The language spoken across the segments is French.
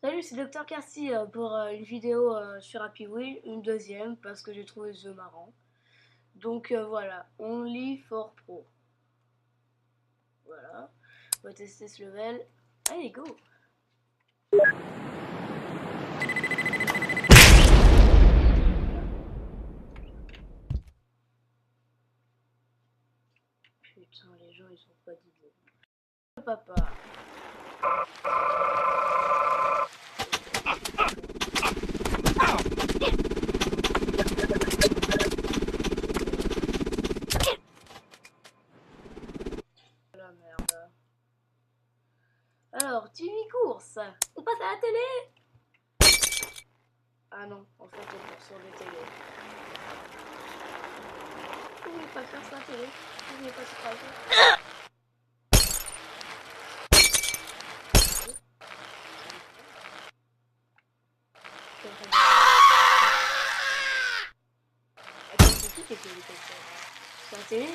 Salut, c'est Docteur Carcy pour une vidéo sur Happy Wheel, une deuxième parce que j'ai trouvé ce jeu marrant. Donc voilà, Only for Pro. Voilà, on va tester ce level. Allez, go! Putain, les gens ils sont pas d'idée. Papa. La merde. Alors, TV course. On passe à la télé. Ah non, en fait on court sur les télés. Vous pouvez pas faire ça à la télé. Vous pouvez pas se passer. Attends, c'est qui est télé comme ça? C'est la télé?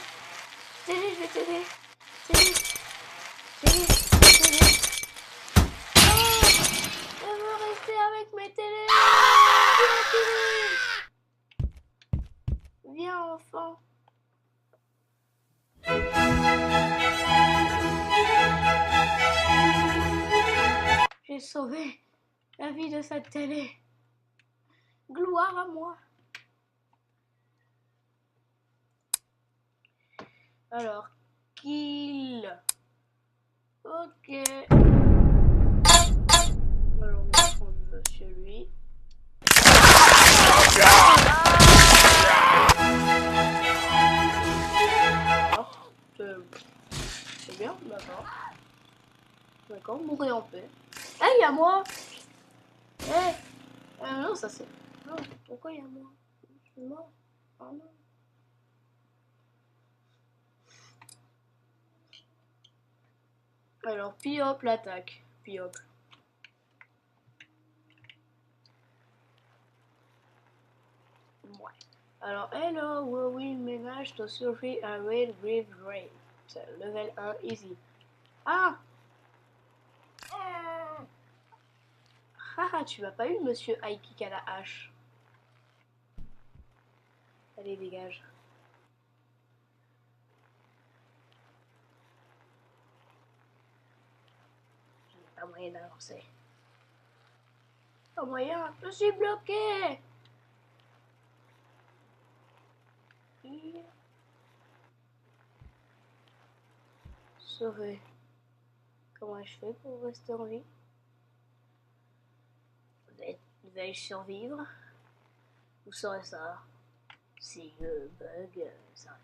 Télé, je vais t'aider. Télé, télé, télé. Oh, je veux rester avec mes télés. Viens, télé. Viens, enfant. J'ai sauvé la vie de cette télé. Gloire à moi. Alors, kill. Ok. Alors, on va prendre monsieur lui. C'est bien, d'accord. D'accord, mourrez en paix. Hey, à moi. Hey. Non, ça c'est... Non, pourquoi il y a moi? Je suis mort. Oh non. Alors, Piop l'attaque. Piop. Ouais. Alors, hello, Wowin ménage to survey a raid with raid. Level 1, easy. Ah! Haha, tu m'as pas eu, monsieur High Kick à la hache. Allez, dégage. Je n'ai pas moyen d'avancer. Pas moyen, je suis bloqué! Sauver. Comment je fais pour rester en vie? Vais-je survivre? Où serait ça? Si le bug s'arrête.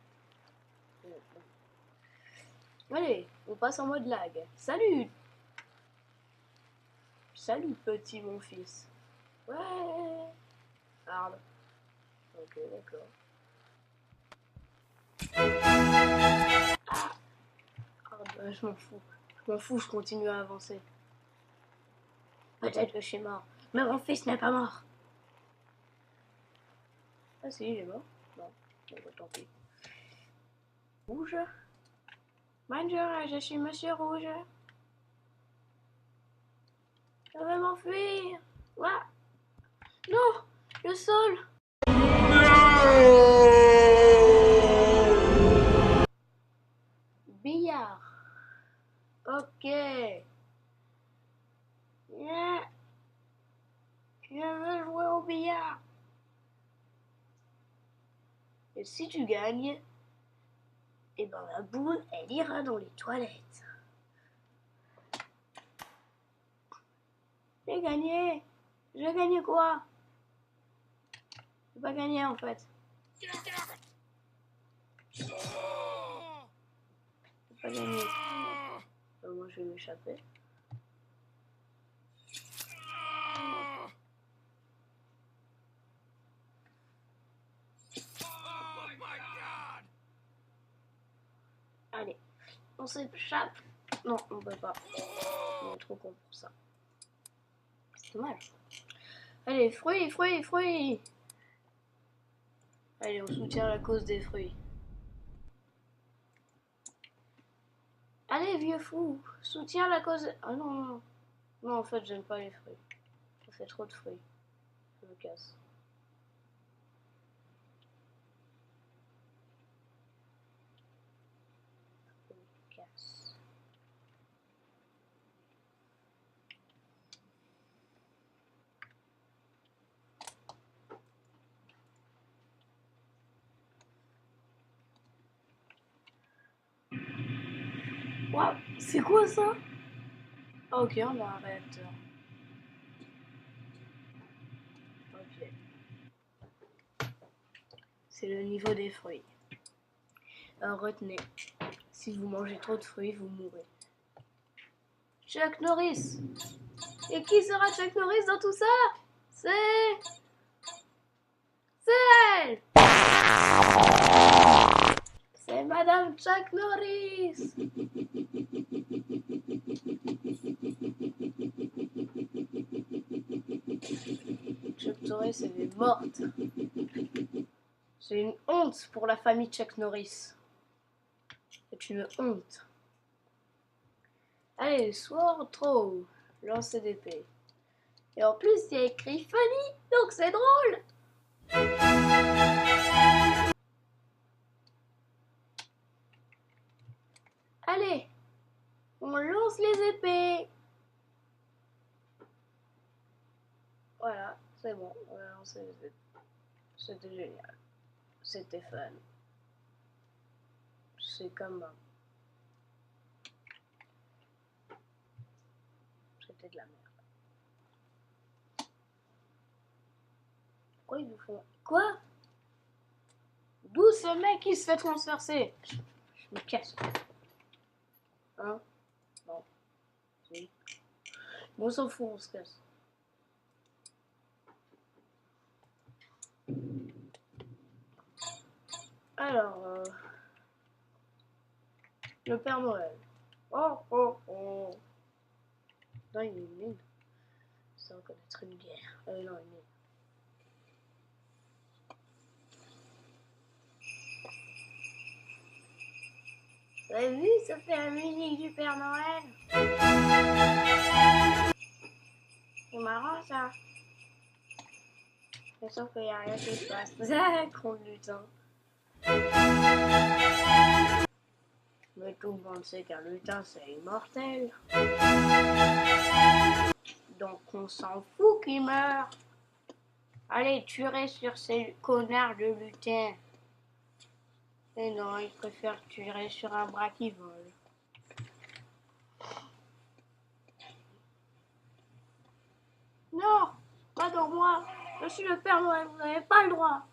Allez, on passe en mode lag. Salut! Salut petit mon fils. Ouais! Hard. Ok, d'accord. Ah! Hard, je m'en fous. Je m'en fous, je continue à avancer. Peut-être que je suis mort. Mais mon fils n'est pas mort. Ah si, il est mort. Non, bon, bah, tant pis. Rouge. Bonjour, je suis Monsieur Rouge. Je vais m'enfuir. Quoi? Non, le sol. Billard. Ok. Yeah. Je veux jouer au billard. Et si tu gagnes, et ben la boule, elle ira dans les toilettes. J'ai gagné. J'ai gagné quoi? J'ai pas gagné en fait. J'ai pas gagné. Moi je vais m'échapper. Allez, on s'échappe. Non, on peut pas. On est trop con pour ça. C'est dommage. Allez, fruits, fruits, fruits. Allez, on soutient la cause des fruits. Allez, vieux fou, soutiens la cause... Ah non, non. Non, en fait, j'aime pas les fruits. Ça fait trop de fruits. Je me casse. Je me casse. Waouh, c'est quoi ça? Ah, ok, on a un réacteur. Ok. C'est le niveau des fruits. Alors retenez, si vous mangez trop de fruits, vous mourrez. Chuck Norris. Et qui sera Chuck Norris dans tout ça? C'est elle. C'est Madame Chuck Norris. Chuck Norris, elle est morte. C'est une honte pour la famille Chuck Norris. C'est une honte. Allez, Sword Throw, lancer d'épée. Et en plus, il y a écrit Funny, donc c'est drôle. Allez, on lance les épées. Voilà, c'est bon, on a lancé les épées. C'était génial. C'était fun. C'est comme... C'était de la merde. Pourquoi ils nous font... Quoi? D'où ce mec qui se fait transpercer? Je me casse. Hein? Non. Si. Bon, on s'en fout, on se casse. Alors, le Père Noël. Oh, oh, oh. Non, il y a une mine. Ça reconnaître une bière. Non, une mine. Vous avez vu, ça fait la musique du Père Noël. C'est marrant, ça. Mais sauf qu'il n'y a rien qui se passe. Gros lutin. Mais tout le monde sait qu'un lutin, c'est immortel. Donc on s'en fout qu'il meure. Allez, tuerai sur ces connards de lutins. Et non, ils préfèrent tuer sur un bras qui vole. Non, pas dans moi. Je suis le Père Noël, vous n'avez pas le droit.